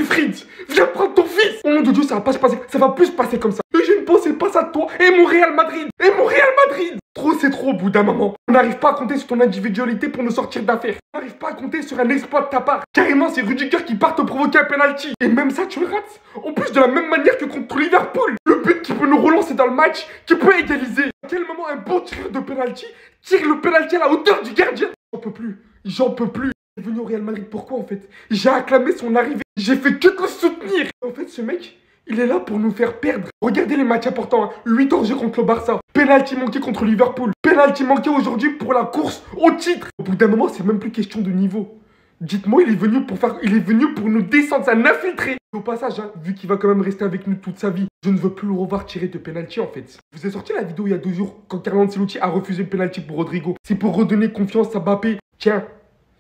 Wilfried, viens prendre ton fils. Au nom de Dieu, ça va pas se passer, ça va plus se passer comme ça. Et je ne pensais pas ça de toi et mon Real Madrid. Et mon Real Madrid. Trop, c'est trop au bout d'un moment. On n'arrive pas à compter sur ton individualité pour nous sortir d'affaires. On n'arrive pas à compter sur un exploit de ta part. Carrément, c'est Rudiger qui part te provoquer un penalty. Et même ça, tu le rates. En plus, de la même manière que contre Liverpool. Le but qui peut nous relancer dans le match, qui peut égaliser. À quel moment un bon tireur de penalty tire le penalty à la hauteur du gardien? J'en peux plus. J'en peux plus. Il est venu au Real Madrid, pourquoi en fait? J'ai acclamé son arrivée. J'ai fait que le soutenir. En fait, ce mec, il est là pour nous faire perdre. Regardez les matchs importants. Hein. 8 hors-jeu contre le Barça. Penalty manqué contre Liverpool. Penalty manqué aujourd'hui pour la course au titre. Au bout d'un moment, c'est même plus question de niveau. Dites-moi, il est venu pour nous descendre, c'est un infiltré. Au passage, hein, vu qu'il va quand même rester avec nous toute sa vie, je ne veux plus le revoir tirer de penalty en fait. Je vous ai sorti la vidéo il y a 2 jours quand Carlo Ancelotti a refusé le penalty pour Rodrigo. C'est pour redonner confiance à Mbappé. Tiens,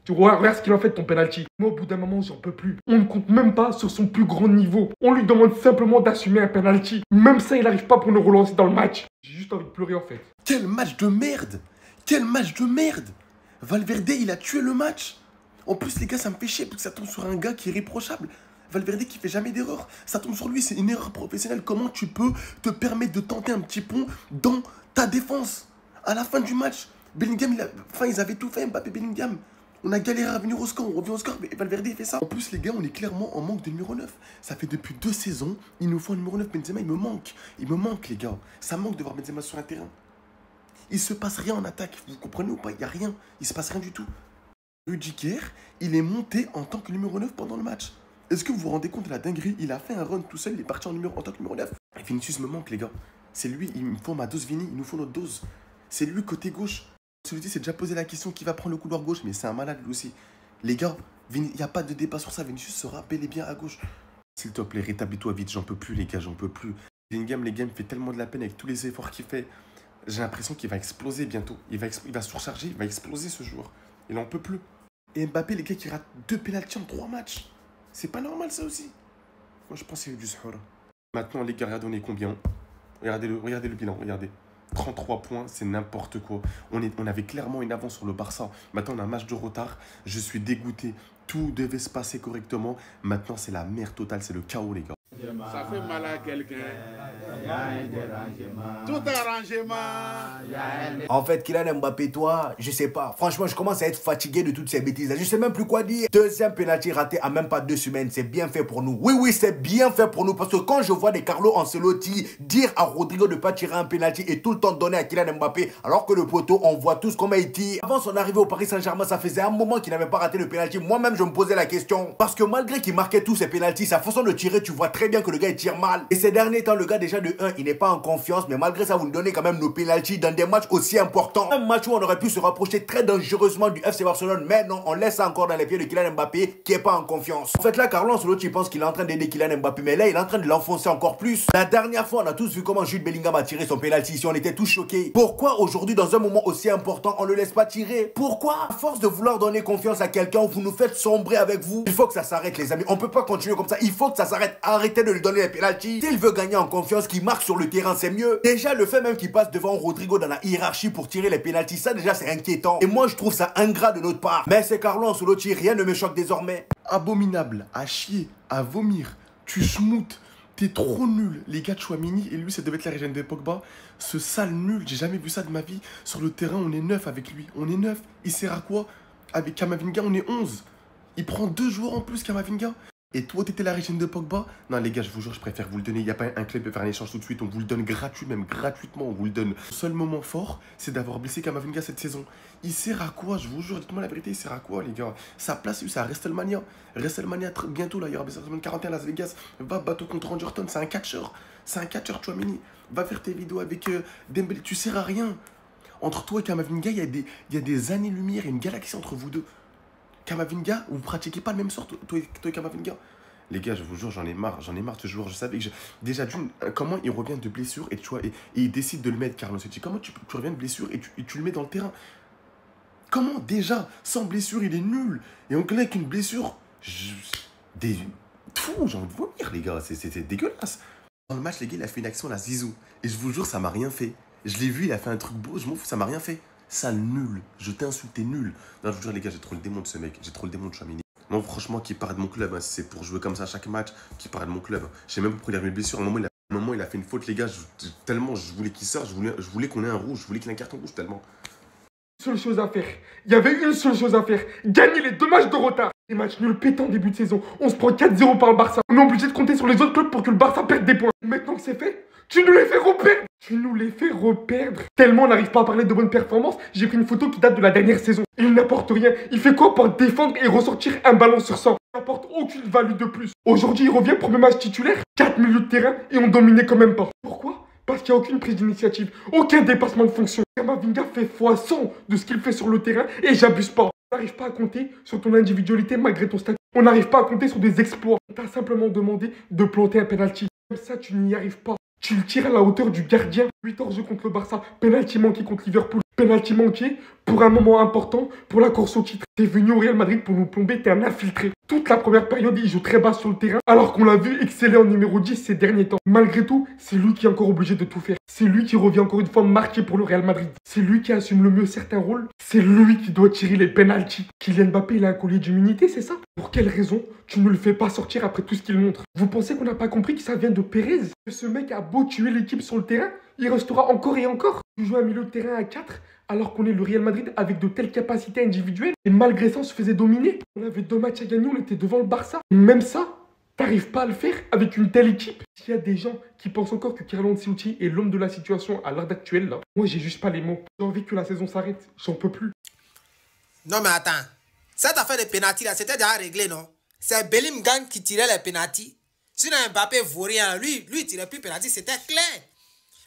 tu regarde ce qu'il a fait de ton penalty. Moi, au bout d'un moment, j'en peux plus. On ne compte même pas sur son plus grand niveau. On lui demande simplement d'assumer un penalty. Même ça, il n'arrive pas pour nous relancer dans le match. J'ai juste envie de pleurer en fait. Quel match de merde! Quel match de merde! Valverde, il a tué le match. En plus, les gars, ça me fait chier parce que ça tombe sur un gars qui est irréprochable. Valverde qui fait jamais d'erreur. Ça tombe sur lui, c'est une erreur professionnelle. Comment tu peux te permettre de tenter un petit pont dans ta défense? À la fin du match, Bellingham, ils avaient tout fait, Mbappé, Bellingham. On a galéré à venir au score, on revient au score, mais Valverde il fait ça. En plus, les gars, on est clairement en manque de numéro 9. Ça fait depuis 2 saisons, il nous faut un numéro 9. Benzema, il me manque. Il me manque, les gars. Ça manque de voir Benzema sur un terrain. Il se passe rien en attaque. Vous comprenez ou pas? Il n'y a rien. Il se passe rien du tout. Rudiger, il est monté en tant que numéro 9 pendant le match. Est-ce que vous vous rendez compte de la dinguerie? Il a fait un run tout seul, il est parti en tant que numéro 9. Et Vinicius me manque, les gars. C'est lui, il me faut ma dose Vini, il nous faut notre dose. C'est lui côté gauche. Celui-ci s'est déjà posé la question qui va prendre le couloir gauche, mais c'est un malade lui aussi. Les gars, il n'y a pas de débat sur ça. Vinicius sera bel et bien à gauche. S'il te plaît, rétablis-toi vite. J'en peux plus, les gars, j'en peux plus. Bellingham, les gars, me fait tellement de la peine avec tous les efforts qu'il fait. J'ai l'impression qu'il va exploser bientôt. Il va surcharger, il va exploser ce joueur. Il en peut plus. Et Mbappé, les gars, qui rate 2 pénaltys en 3 matchs. C'est pas normal, ça aussi. Moi, je pense qu'il y a eu du sahur. Maintenant, les gars, regardez, on est combien? Regardez le bilan, regardez. 33 points, c'est n'importe quoi. On avait clairement une avance sur le Barça. Maintenant, on a un match de retard. Je suis dégoûté. Tout devait se passer correctement. Maintenant, c'est la merde totale. C'est le chaos, les gars. Ça fait mal à quelqu'un. Tout arrangement. En fait, Kylian Mbappé, toi, je sais pas. Franchement, je commence à être fatigué de toutes ces bêtises. Je sais même plus quoi dire. Deuxième penalty raté en même pas 2 semaines. C'est bien fait pour nous. Oui, oui, c'est bien fait pour nous. Parce que quand je vois des Carlo Ancelotti dire à Rodrigo de ne pas tirer un penalty et tout le temps donner à Kylian Mbappé, alors que le poteau, on voit tous comment il tire. Avant son arrivée au Paris Saint-Germain, ça faisait un moment qu'il n'avait pas raté le penalty. Moi-même, je me posais la question. Parce que malgré qu'il marquait tous ses penaltys, sa façon de tirer, tu vois très bien que le gars il tire mal. Et ces derniers temps, le gars déjà de 1, il n'est pas en confiance, mais malgré ça, vous nous donnez quand même nos penaltys dans des matchs aussi importants. Un match où on aurait pu se rapprocher très dangereusement du FC Barcelone, mais non, on laisse ça encore dans les pieds de Kylian Mbappé qui est pas en confiance. En fait là, Carlo Ancelotti pense qu'il est en train d'aider Kylian Mbappé, mais là, il est en train de l'enfoncer encore plus. La dernière fois, on a tous vu comment Jude Bellingham a tiré son penalty ici, on était tous choqués. Pourquoi aujourd'hui, dans un moment aussi important, on le laisse pas tirer? Pourquoi? À force de vouloir donner confiance à quelqu'un, vous nous faites sombrer avec vous. Il faut que ça s'arrête, les amis. On peut pas continuer comme ça. Il faut que ça s'arrête. Arrêtez de lui donner les penalties. S'il veut gagner en confiance, qu'il marque sur le terrain, c'est mieux. Déjà, le fait même qu'il passe devant Rodrigo dans la hiérarchie pour tirer les penalties, ça déjà c'est inquiétant. Et moi, je trouve ça ingrat de notre part. Mais c'est Carlo Ancelotti, rien ne me choque désormais. Abominable, à chier, à vomir. Tu schmoutes. T'es trop nul. Les gars de Chouamini, et lui, ça devait être la régène de Pogba. Ce sale nul, j'ai jamais vu ça de ma vie. Sur le terrain, on est 9 avec lui. On est 9. Il sert à quoi? Avec Kamavinga, on est 11. Il prend 2 joueurs en plus, Kamavinga. Et toi, t'étais la régène de Pogba? Non, les gars, je vous jure, je préfère vous le donner. Il n'y a pas un club qui peut faire un échange tout de suite. On vous le donne gratuit, même gratuitement, on vous le donne. Le seul moment fort, c'est d'avoir blessé Kamavinga cette saison. Il sert à quoi? Je vous jure, dites-moi la vérité, il sert à quoi, les gars? Sa place, c'est à WrestleMania. WrestleMania, bientôt, là, il y aura WrestleMania 41 Las Vegas. Va battre contre Randy Orton, c'est un catcheur. C'est un catcheur, Chouamini. Va faire tes vidéos avec Dembélé. Tu sers à rien. Entre toi et Kamavinga, il y a des années-lumière, il y a une galaxie entre vous deux. Kamavinga, vous pratiquez pas le même sort, toi et Kamavinga. Les gars, je vous jure, j'en ai marre de ce joueur. Je savais que déjà, comment il revient de blessure et il décide de le mettre, Carlo Ancelotti. Comment tu reviens de blessure et tu le mets dans le terrain? Comment déjà, sans blessure, il est nul? Et on avec une blessure, j'ai envie de vomir, les gars, c'est dégueulasse. Dans le match, les gars, il a fait une action à la Zizou. Et je vous jure, ça m'a rien fait. Je l'ai vu, il a fait un truc beau, je m'en fous, ça m'a rien fait. Sale nul, je t'ai insulté nul. Non, je vous jure, les gars, j'ai trop le démon de ce mec, j'ai trop le démon de Chouamini. Moi, franchement, qu'il parte de mon club, hein, c'est pour jouer comme ça à chaque match, qu'il parte de mon club. Je sais même pas pourquoi il a eu une blessure. À un moment, il a fait une faute, les gars. Tellement, je voulais qu'il sorte, je voulais qu'on ait un rouge, je voulais qu'il ait un carton rouge, tellement. Seule chose à faire. Il y avait une seule chose à faire. Gagner les 2 matchs de retard. Les matchs nuls pétants en début de saison. On se prend 4-0 par le Barça. On est obligé de compter sur les autres clubs pour que le Barça perde des points. Maintenant que c'est fait, tu nous les fais reperdre. Tu nous les fais reperdre. Tellement on n'arrive pas à parler de bonnes performances, j'ai pris une photo qui date de la dernière saison. Il n'apporte rien. Il fait quoi pour défendre et ressortir un ballon sur 100? Il n'apporte aucune value de plus. Aujourd'hui, il revient, premier match titulaire, 4 milieux de terrain et on dominait quand même pas. Pourquoi? Parce qu'il n'y a aucune prise d'initiative, aucun dépassement de fonction. Kamavinga fait x100 de ce qu'il fait sur le terrain et j'abuse pas. On n'arrive pas à compter sur ton individualité malgré ton statut. On n'arrive pas à compter sur des exploits. On t'a simplement demandé de planter un penalty. Comme ça, tu n'y arrives pas. Tu le tires à la hauteur du gardien. 14 jeux contre le Barça. Penalty manqué contre Liverpool. Penalty manqué pour un moment important pour la course au titre. T'es venu au Real Madrid pour nous plomber, t'es un infiltré. Toute la première période, il joue très bas sur le terrain, alors qu'on l'a vu exceller en numéro 10 ces derniers temps. Malgré tout, c'est lui qui est encore obligé de tout faire. C'est lui qui revient encore une fois marqué pour le Real Madrid. C'est lui qui assume le mieux certains rôles. C'est lui qui doit tirer les penalties. Kylian Mbappé, il a un collier d'immunité, c'est ça? Pour quelle raison tu ne le fais pas sortir après tout ce qu'il montre? Vous pensez qu'on n'a pas compris que ça vient de Pérez? Que ce mec a beau tuer l'équipe sur le terrain, il restera encore et encore. Tu joues un milieu de terrain à 4 alors qu'on est le Real Madrid avec de telles capacités individuelles. Et malgré ça, on se faisait dominer. On avait 2 matchs à gagner, on était devant le Barça. Même ça, t'arrives pas à le faire avec une telle équipe. S'il y a des gens qui pensent encore que Carlo Ancelotti est l'homme de la situation à l'heure actuelle, là, moi j'ai juste pas les mots. J'ai envie que la saison s'arrête, j'en peux plus. Non mais attends, cette affaire de pénalty là, c'était déjà réglé, non? C'est Bellingham qui tirait les pénalty. Sinon Mbappé vaut rien, lui il tirait plus pénalty, c'était clair.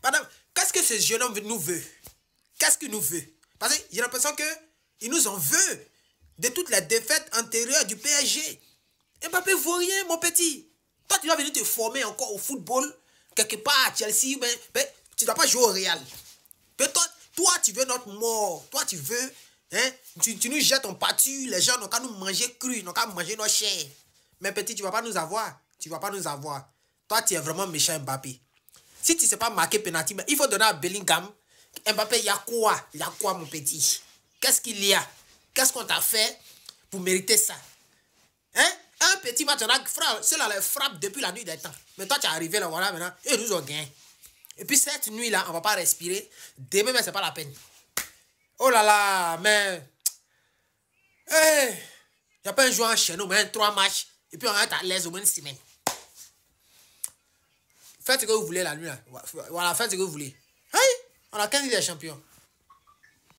Madame, qu'est-ce que ce jeune homme nous veut? Qu'est-ce qu'il nous veut? Parce que j'ai l'impression qu'il nous en veut de toutes les défaites antérieures du PSG. Mbappé vaut rien, mon petit. Toi, tu dois venir te former encore au football, quelque part à Chelsea, mais tu ne dois pas jouer au Real. Mais toi, tu veux notre mort. Toi, tu veux, hein, tu nous jettes en pâture, les gens n'ont qu'à nous manger cru, n'ont qu'à manger nos chairs. Mais petit, tu ne vas pas nous avoir. Tu ne vas pas nous avoir. Toi, tu es vraiment méchant, Mbappé. Si tu ne sais pas marquer penalty, il faut donner à Bellingham. Mbappé, il y a quoi? Il y a quoi, mon petit? Qu'est-ce qu'il y a? Qu'est-ce qu'on t'a fait pour mériter ça? Hein? Un petit match, ceux-là les frappe depuis la nuit des temps. Mais toi, tu es arrivé là, voilà, maintenant, et ils nous ont gagné. Et puis cette nuit-là, on ne va pas respirer. Demain, mais ce n'est pas la peine. Oh là là, mais... Hey, il n'y a pas un joueur chez nous, mais 3 matchs. Et puis on va être à l'aise au moins une semaine. Faites ce que vous voulez la nuit, là. Voilà, faites ce que vous voulez. Hey, on a 15 des champions.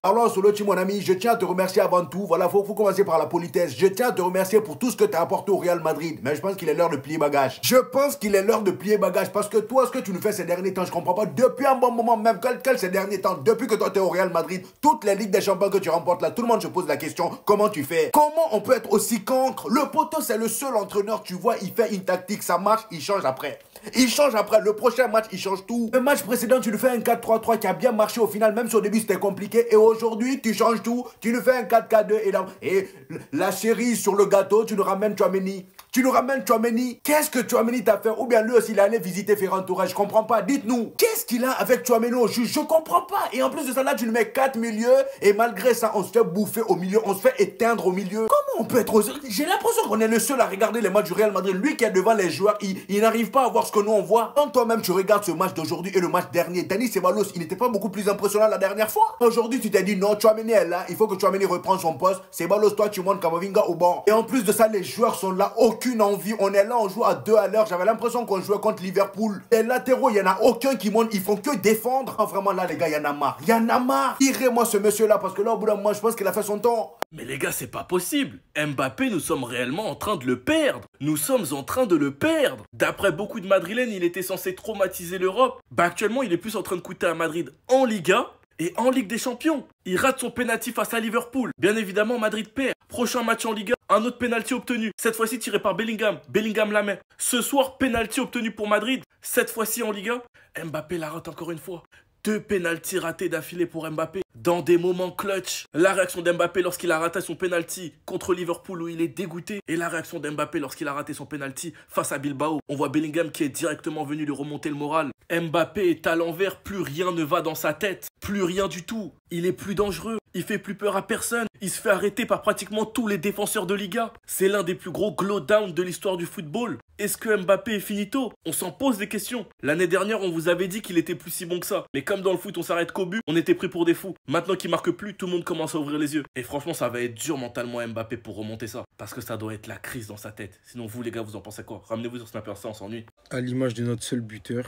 Alors, Ancelotti, mon ami, je tiens à te remercier avant tout. Voilà, faut commencer par la politesse. Je tiens à te remercier pour tout ce que tu as apporté au Real Madrid. Mais je pense qu'il est l'heure de plier bagage. Je pense qu'il est l'heure de plier bagage parce que toi, ce que tu nous fais ces derniers temps, je comprends pas. Depuis un bon moment, même ces derniers temps, depuis que toi tu es au Real Madrid, toutes les ligues des champions que tu remportes là, tout le monde se pose la question, comment tu fais? Comment on peut être aussi cancre? Le poteau, c'est le seul entraîneur, tu vois, il fait une tactique, ça marche, il change après. Il change après, le prochain match, il change tout. Le match précédent, tu nous fais un 4-3-3 qui a bien marché au final, même si au début c'était compliqué. Et aujourd'hui, tu changes tout, tu nous fais un 4-4-2 et la cerise sur le gâteau, tu nous ramènes Tchouaméni. Tu nous ramènes Tchouaméni. Qu'est-ce que Tchouaméni t'a fait? Ou bien lui aussi, il est allé visiter Ferran Torres. Je comprends pas. Dites-nous, qu'est-ce qu'il a avec Tchouaméni au juge? Je comprends pas. Et en plus de ça, là, tu nous mets 4 milieux. Et malgré ça, on se fait bouffer au milieu. On se fait éteindre au milieu. Comment on peut être... J'ai l'impression qu'on est le seul à regarder les matchs du Real Madrid. Lui qui est devant les joueurs, il n'arrive pas à voir ce que nous on voit. Quand toi-même, tu regardes ce match d'aujourd'hui et le match dernier, Dani Ceballos, il n'était pas beaucoup plus impressionnant la dernière fois. Aujourd'hui, tu t'es dit non, Tchouaméni est là. Il faut que Tchouaméni reprenne son poste. Ceballos, toi, tu montes Kamavinga au banc. Et en plus de ça, les joueurs sont là. Aucune envie. On est là, on joue à 2 à l'heure. J'avais l'impression qu'on jouait contre Liverpool. Les latéraux, il n'y en a aucun qui monte. Ils font que défendre. Ah, vraiment, là, les gars, il y en a marre. Il y en a marre. Tirez-moi ce monsieur-là parce que là, au bout d'un moment, je pense qu'il a fait son temps. Mais les gars, c'est pas possible. Mbappé, nous sommes réellement en train de le perdre. Nous sommes en train de le perdre. D'après beaucoup de Madrilènes, il était censé traumatiser l'Europe. Bah actuellement, il est plus en train de coûter à Madrid en Liga et en Ligue des Champions. Il rate son pénalty face à Liverpool. Bien évidemment, Madrid perd. Prochain match en Liga, un autre pénalty obtenu. Cette fois-ci tiré par Bellingham. Bellingham la met. Ce soir, pénalty obtenu pour Madrid. Cette fois-ci en Liga, Mbappé la rate encore une fois. 2 pénaltys ratés d'affilée pour Mbappé. Dans des moments clutch. La réaction d'Mbappé lorsqu'il a raté son pénalty contre Liverpool où il est dégoûté. Et la réaction d'Mbappé lorsqu'il a raté son pénalty face à Bilbao. On voit Bellingham qui est directement venu lui remonter le moral. Mbappé est à l'envers, plus rien ne va dans sa tête. Plus rien du tout. Il est plus dangereux. Il fait plus peur à personne. Il se fait arrêter par pratiquement tous les défenseurs de Liga. C'est l'un des plus gros glow-down de l'histoire du football. Est-ce que Mbappé est finito? On s'en pose des questions. L'année dernière, on vous avait dit qu'il était plus si bon que ça. Mais comme dans le foot, on s'arrête qu'au but, on était pris pour des fous. Maintenant qu'il marque plus, tout le monde commence à ouvrir les yeux. Et franchement, ça va être dur mentalement à Mbappé pour remonter ça. Parce que ça doit être la crise dans sa tête. Sinon, vous les gars, vous en pensez quoi? Ramenez-vous sur Snapper, ça, on s'ennuie. À l'image de notre seul buteur,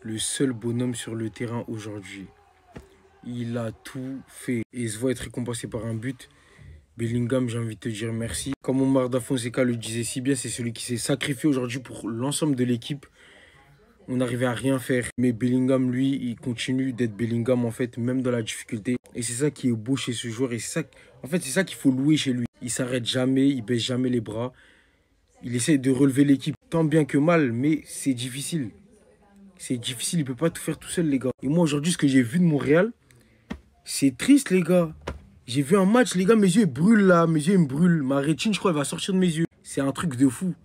le seul bonhomme sur le terrain aujourd'hui. Il a tout fait et il se voit être récompensé par un but. Bellingham, j'ai envie de te dire merci. Comme Omar Da Fonseca le disait si bien, c'est celui qui s'est sacrifié aujourd'hui pour l'ensemble de l'équipe. On n'arrivait à rien faire. Mais Bellingham, lui, il continue d'être Bellingham, en fait, même dans la difficulté. Et c'est ça qui est beau chez ce joueur. Et c'est ça, en fait, c'est ça qu'il faut louer chez lui. Il s'arrête jamais, il baisse jamais les bras. Il essaie de relever l'équipe tant bien que mal, mais c'est difficile. C'est difficile, il ne peut pas tout faire tout seul, les gars. Et moi, aujourd'hui, ce que j'ai vu de Montréal, c'est triste, les gars. J'ai vu un match, les gars, mes yeux ils brûlent là. Mes yeux ils me brûlent. Ma rétine, je crois, elle va sortir de mes yeux. C'est un truc de fou.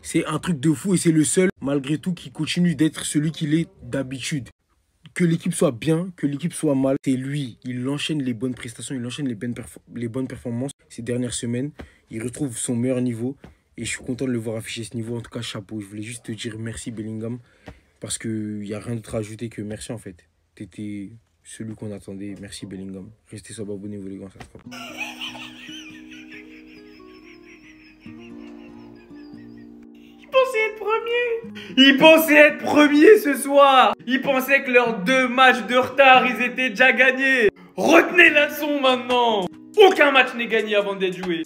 C'est un truc de fou et c'est le seul, malgré tout, qui continue d'être celui qu'il est d'habitude. Que l'équipe soit bien, que l'équipe soit mal, c'est lui. Il enchaîne les bonnes prestations, il enchaîne les bonnes performances ces dernières semaines. Il retrouve son meilleur niveau et je suis content de le voir afficher ce niveau. En tout cas, chapeau. Je voulais juste te dire merci, Bellingham, parce qu'il n'y a rien d'autre à ajouter que merci, en fait. T'étais celui qu'on attendait. Merci, Bellingham. Restez sur abonnez-vous, les gars. Ça se passe. Ils pensaient être premiers ce soir. Ils pensaient que leurs 2 matchs de retard, ils étaient déjà gagnés. Retenez la leçon maintenant. Aucun match n'est gagné avant d'être joué.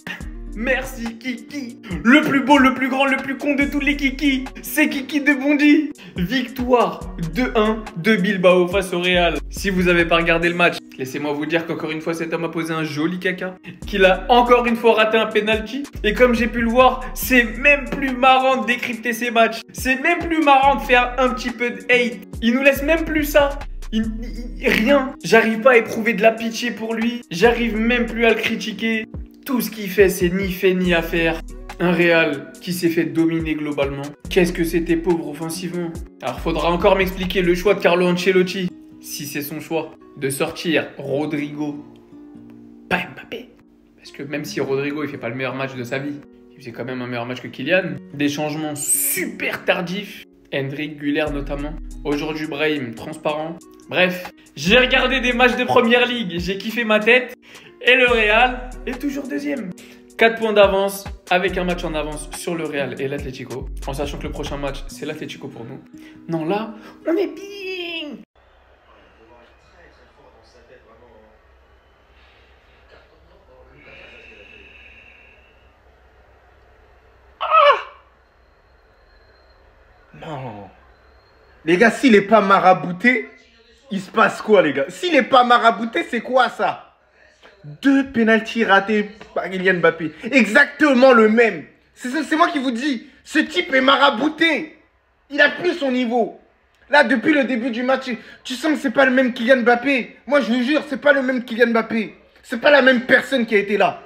Merci Kiki. Le plus beau, le plus grand, le plus con de tous les Kiki. C'est Kiki de Bondy. Victoire 2-1 de Bilbao face au Real. Si vous n'avez pas regardé le match, laissez-moi vous dire qu'encore une fois cet homme a posé un joli caca. Qu'il a encore une fois raté un penalty. Et comme j'ai pu le voir, c'est même plus marrant de décrypter ces matchs. C'est même plus marrant de faire un petit peu de hate. Il nous laisse même plus ça. Rien. J'arrive pas à éprouver de la pitié pour lui. J'arrive même plus à le critiquer. Tout ce qu'il fait, c'est ni fait ni à faire. Un Real qui s'est fait dominer globalement. Qu'est-ce que c'était pauvre offensivement. Alors faudra encore m'expliquer le choix de Carlo Ancelotti. Si c'est son choix de sortir Rodrigo, pas Mbappé. Parce que même si Rodrigo il fait pas le meilleur match de sa vie, il faisait quand même un meilleur match que Kylian. Des changements super tardifs. Hendrik, Güler notamment. Aujourd'hui Brahim, transparent. Bref, j'ai regardé des matchs de Première Ligue. J'ai kiffé ma tête. Et le Real est toujours deuxième. 4 points d'avance avec un match en avance sur le Real et l'Atlético. En sachant que le prochain match, c'est l'Atlético pour nous. Non, là, on est bien. Non. Les gars, s'il n'est pas marabouté, il se passe quoi, les gars? S'il n'est pas marabouté, c'est quoi ça? 2 pénaltys ratés par Kylian Mbappé. Exactement le même. C'est moi qui vous dis. Ce type est marabouté. Il a plus son niveau. Là, depuis le début du match, tu sens que c'est pas le même Kylian Mbappé. Moi, je vous jure, c'est pas le même Kylian Mbappé. C'est pas la même personne qui a été là.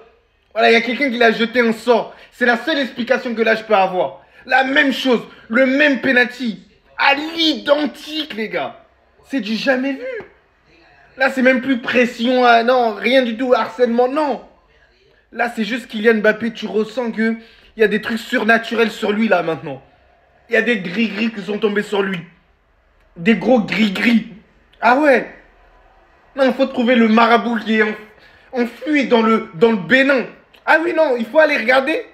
Voilà, il y a quelqu'un qui l'a jeté un sort. C'est la seule explication que là, je peux avoir. La même chose. Le même penalty. À l'identique, les gars. C'est du jamais vu. Là, c'est même plus pression, non, rien du tout, harcèlement, non. Là, c'est juste Kylian Mbappé, tu ressens qu'il y a des trucs surnaturels sur lui, là, maintenant. Il y a des gris-gris qui sont tombés sur lui. Des gros gris-gris. Ah ouais. Non, il faut trouver le marabout qui est enfui dans le Bénin. Ah oui, non, il faut aller regarder.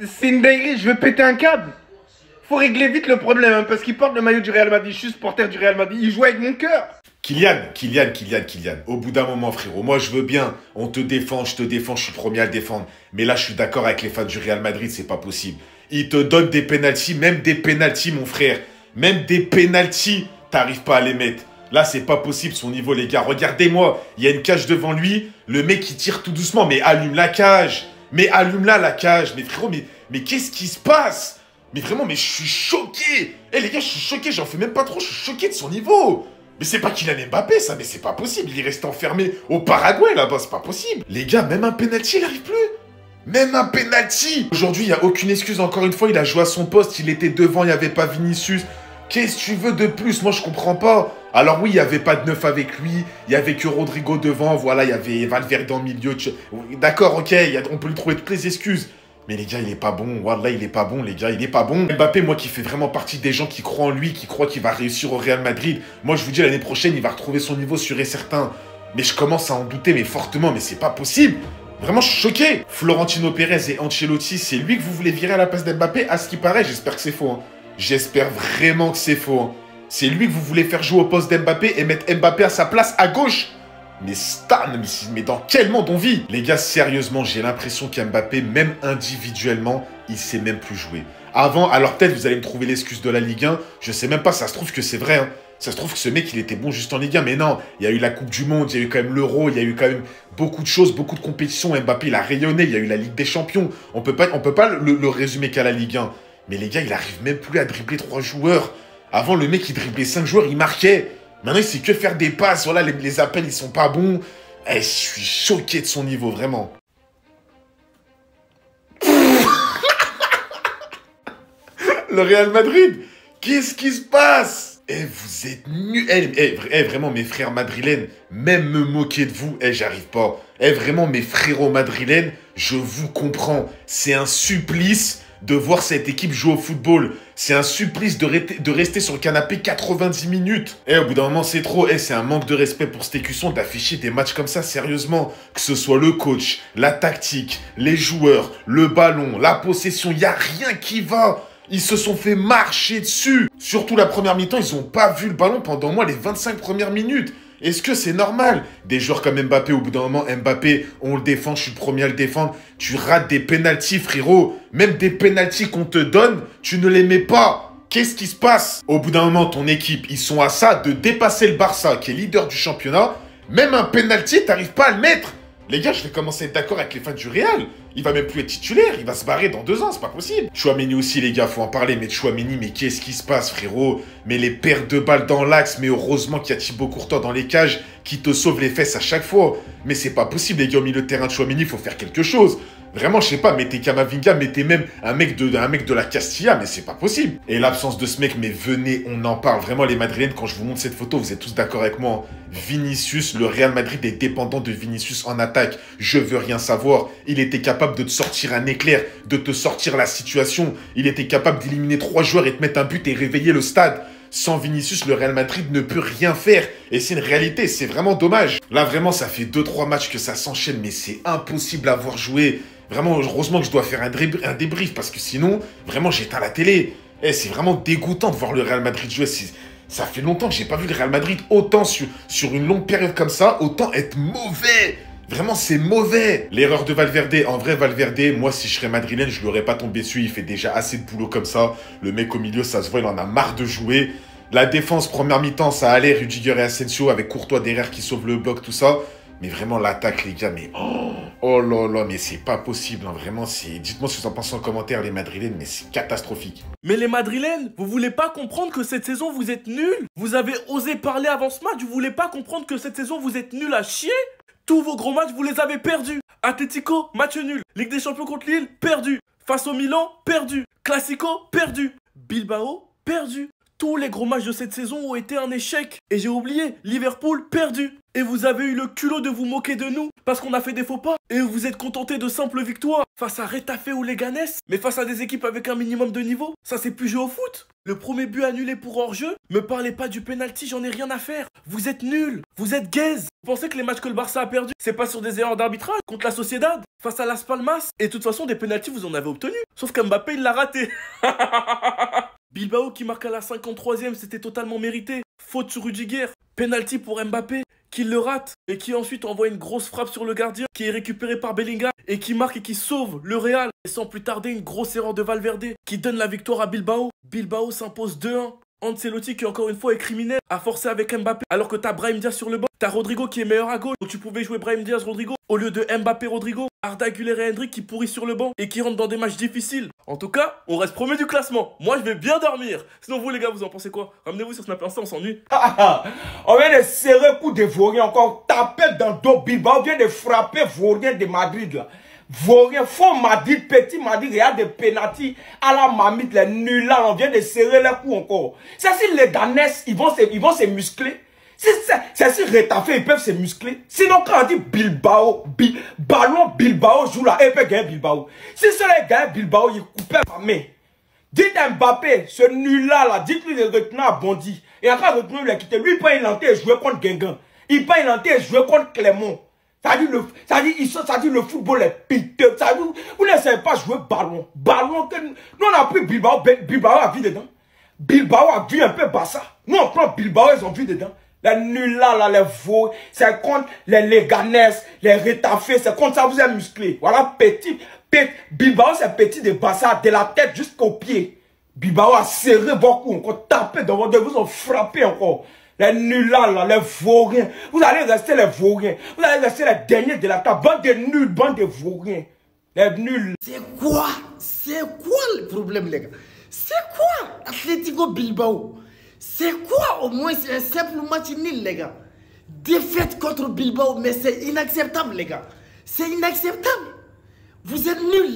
C'est une dinguerie, je veux péter un câble. Faut régler vite le problème, hein, parce qu'il porte le maillot du Real Madrid. Je suis supporter du Real Madrid, il joue avec mon cœur. Kylian. Au bout d'un moment, frérot, moi je veux bien, on te défend, je te défends, je suis premier à le défendre. Mais là, je suis d'accord avec les fans du Real Madrid, c'est pas possible. Ils te donnent des pénaltys, même des pénaltys, mon frère. Même des pénaltys, t'arrives pas à les mettre. Là, c'est pas possible son niveau, les gars. Regardez-moi, il y a une cage devant lui, le mec il tire tout doucement, mais allume la cage. Mais allume-la, la cage. Mais frérot, mais qu'est-ce qui se passe? Mais vraiment, mais je suis choqué. Eh les gars, je suis choqué, j'en fais même pas trop, je suis choqué de son niveau. Mais c'est pas Kylian Mbappé, ça, mais c'est pas possible. Il reste enfermé au Paraguay, là-bas, c'est pas possible. Les gars, même un penalty, il arrive plus. Même un penalty. Aujourd'hui, il n'y a aucune excuse. Encore une fois, il a joué à son poste, il était devant, il n'y avait pas Vinicius. Qu'est-ce que tu veux de plus? Moi, je comprends pas. Alors oui, il n'y avait pas de neuf avec lui, il n'y avait que Rodrigo devant, voilà, il y avait Valverde en milieu. D'accord, ok, on peut lui trouver toutes les excuses. Mais les gars, il est pas bon. Wallah, il est pas bon, les gars, il est pas bon. Mbappé, moi, qui fait vraiment partie des gens qui croient en lui, qui croient qu'il va réussir au Real Madrid. Moi, je vous dis, l'année prochaine, il va retrouver son niveau sûr et certain. Mais je commence à en douter, mais fortement, mais c'est pas possible. Vraiment, je suis choqué. Florentino Pérez et Ancelotti, c'est lui que vous voulez virer à la place d'Mbappé? À ce qui paraît, j'espère que c'est faux. Hein. J'espère vraiment que c'est faux. Hein. C'est lui que vous voulez faire jouer au poste d'Mbappé et mettre Mbappé à sa place à gauche. Mais Stan, mais dans quel monde on vit? Les gars, sérieusement, j'ai l'impression qu'Mbappé, même individuellement, il sait même plus jouer. Avant, alors peut-être vous allez me trouver l'excuse de la Ligue 1, je sais même pas, ça se trouve que c'est vrai, hein. Ça se trouve que ce mec, il était bon juste en Ligue 1, mais non, il y a eu la Coupe du Monde, il y a eu quand même l'Euro, il y a eu quand même beaucoup de choses, beaucoup de compétitions. Mbappé, il a rayonné, il y a eu la Ligue des Champions. On peut pas le résumer qu'à la Ligue 1. Mais les gars, il arrive même plus à dribbler 3 joueurs. Avant, le mec, il driblait 5 joueurs, il marquait. Maintenant, il sait que faire des passes. Voilà, les appels, ils sont pas bons. Eh, je suis choqué de son niveau, vraiment. Le Real Madrid, qu'est-ce qui se passe? Eh, vous êtes nuls. Vraiment, mes frères madrilènes, même me moquer de vous, j'arrive pas. Vraiment, mes frérots madrilènes, je vous comprends. C'est un supplice de voir cette équipe jouer au football. C'est un supplice de rester sur le canapé 90 minutes. Au bout d'un moment, c'est trop. C'est un manque de respect pour cette écusson d'afficher des matchs comme ça, sérieusement. Que ce soit le coach, la tactique, les joueurs, le ballon, la possession, il n'y a rien qui va. Ils se sont fait marcher dessus. Surtout la première mi-temps, ils n'ont pas vu le ballon pendant au moins les 25 premières minutes. Est-ce que c'est normal? Des joueurs comme Mbappé, au bout d'un moment, Mbappé, on le défend, je suis le premier à le défendre. Tu rates des pénaltys, frérot. Même des pénaltys qu'on te donne, tu ne les mets pas. Qu'est-ce qui se passe? Au bout d'un moment, ton équipe, ils sont à ça de dépasser le Barça, qui est leader du championnat. Même un pénalty, t'arrives pas à le mettre. Les gars, je vais commencer à être d'accord avec les fans du Real. Il va même plus être titulaire, il va se barrer dans 2 ans, c'est pas possible. Chouameni aussi, les gars, faut en parler. Mais Chouameni, mais qu'est-ce qui se passe, frérot? Mais les pertes de balles dans l'axe, mais heureusement qu'il y a Thibaut Courtois dans les cages qui te sauve les fesses à chaque fois. Mais c'est pas possible, les gars, au milieu de terrain de Chouameni, il faut faire quelque chose. Vraiment, je sais pas, mettez Camavinga, mettez même un mec de la Castilla, mais c'est pas possible. Et l'absence de ce mec, mais venez, on en parle. Vraiment, les Madrilènes, quand je vous montre cette photo, vous êtes tous d'accord avec moi. Vinicius, le Real Madrid est dépendant de Vinicius en attaque. Je veux rien savoir. Il était capable de te sortir un éclair, de te sortir la situation. Il était capable d'éliminer 3 joueurs et te mettre un but et réveiller le stade. Sans Vinicius, le Real Madrid ne peut rien faire. Et c'est une réalité, c'est vraiment dommage. Là, vraiment, ça fait 2-3 matchs que ça s'enchaîne, mais c'est impossible à voir jouer. Vraiment, heureusement que je dois faire un débrief, parce que sinon, vraiment, j'éteins la télé. C'est vraiment dégoûtant de voir le Real Madrid jouer. Ça fait longtemps que j'ai pas vu le Real Madrid autant sur une longue période comme ça, autant être mauvais. Vraiment, c'est mauvais. L'erreur de Valverde, en vrai, Valverde, moi, si je serais madrilène, je l'aurais pas tombé dessus. Il fait déjà assez de boulot comme ça. Le mec au milieu, ça se voit, il en a marre de jouer. La défense, première mi-temps, ça allait. Rudiger et Asensio avec Courtois derrière qui sauve le bloc, tout ça. Mais vraiment, l'attaque, les gars, mais... Oh là là, mais c'est pas possible, hein. Vraiment, c'est... Dites-moi ce que vous en pensez en commentaire, les madrilènes, mais c'est catastrophique. Mais les madrilènes, vous voulez pas comprendre que cette saison, vous êtes nuls? Vous avez osé parler avant ce match, vous voulez pas comprendre que cette saison, vous êtes nuls à chier? Tous vos gros matchs, vous les avez perdus. Atlético, match nul. Ligue des Champions contre Lille, perdu. Face au Milan, perdu. Classico, perdu. Bilbao, perdu. Tous les gros matchs de cette saison ont été un échec. Et j'ai oublié, Liverpool, perdu. Et vous avez eu le culot de vous moquer de nous parce qu'on a fait des faux pas. Et vous êtes contentés de simples victoires face à Retafe ou Leganés. Mais face à des équipes avec un minimum de niveau, ça c'est plus jouer au foot. Le premier but annulé pour hors-jeu, me parlez pas du penalty, j'en ai rien à faire. Vous êtes nuls, vous êtes gaze. Vous pensez que les matchs que le Barça a perdus, c'est pas sur des erreurs d'arbitrage contre la Sociedad, face à Las Palmas. Et de toute façon, des penaltys, vous en avez obtenu. Sauf qu'Mbappé, il l'a raté. Bilbao qui marque à la 53e, c'était totalement mérité. Faute sur Rudiger. Penalty pour Mbappé, qui le rate et qui ensuite envoie une grosse frappe sur le gardien, qui est récupéré par Bellingham et qui marque et qui sauve le Real. Et sans plus tarder, une grosse erreur de Valverde qui donne la victoire à Bilbao. Bilbao s'impose 2-1. Ancelotti qui encore une fois est criminel, a forcé avec Mbappé alors que t'as Brahim Diaz sur le banc. T'as Rodrigo qui est meilleur à gauche, donc tu pouvais jouer Brahim Diaz Rodrigo au lieu de Mbappé Rodrigo. Arda Güler et Hendrick qui pourrissent sur le banc et qui rentrent dans des matchs difficiles. En tout cas, on reste premier du classement. Moi je vais bien dormir. Sinon vous les gars, vous en pensez quoi? Ramenez-vous sur Snap Insta, on s'ennuie. On vient de serrer le coup de Vaurien encore, taper dans le dos. Bilbao vient de frapper Vaurien de Madrid là. Vaurien, fond Madrid, petit Madrid, il y a des pénaltys à la mamite, les nuls là, on vient de serrer les coups encore. Ça, si les Danès, ils vont se muscler, C'est si Retafe, ils peuvent se muscler. Sinon, quand on dit Bilbao, Ballon Bilbao joue là, ils peuvent gagner Bilbao. Si cela gagne Bilbao, ils coupent ma main. Dites à Mbappé, ce nul-là, dites-lui de retenir à Bondy. Et après, retenir, il a quitté. Lui, il pas inventé et jouer contre Guingamp. Il pas inventé et jouer contre Clermont. Ça dit le football est piteux. Vous ne savez pas jouer ballon. Ballon, nous on a pris Bilbao, Bilbao a vu dedans. Bilbao a vu un peu Barça. Nous on prend Bilbao, ils ont vu dedans. Les nuls là, les veaux, c'est contre les Leganés, les Retafe, c'est contre ça vous êtes musclé. Voilà, petit. Bilbao c'est petit de Barça, de la tête jusqu'au pied. Bilbao a serré beaucoup, encore tapé devant eux, vous ont frappé encore. Les nuls là, les vauriens. Vous allez rester les vauriens. Vous allez rester les derniers de la table. Bande de nuls, bande de vauriens. Les nuls. C'est quoi le problème, les gars? C'est quoi Atlético Bilbao? C'est quoi au moins? C'est un simple match nul, les gars. Défaite contre Bilbao, mais c'est inacceptable, les gars. C'est inacceptable. Vous êtes nuls, les gars.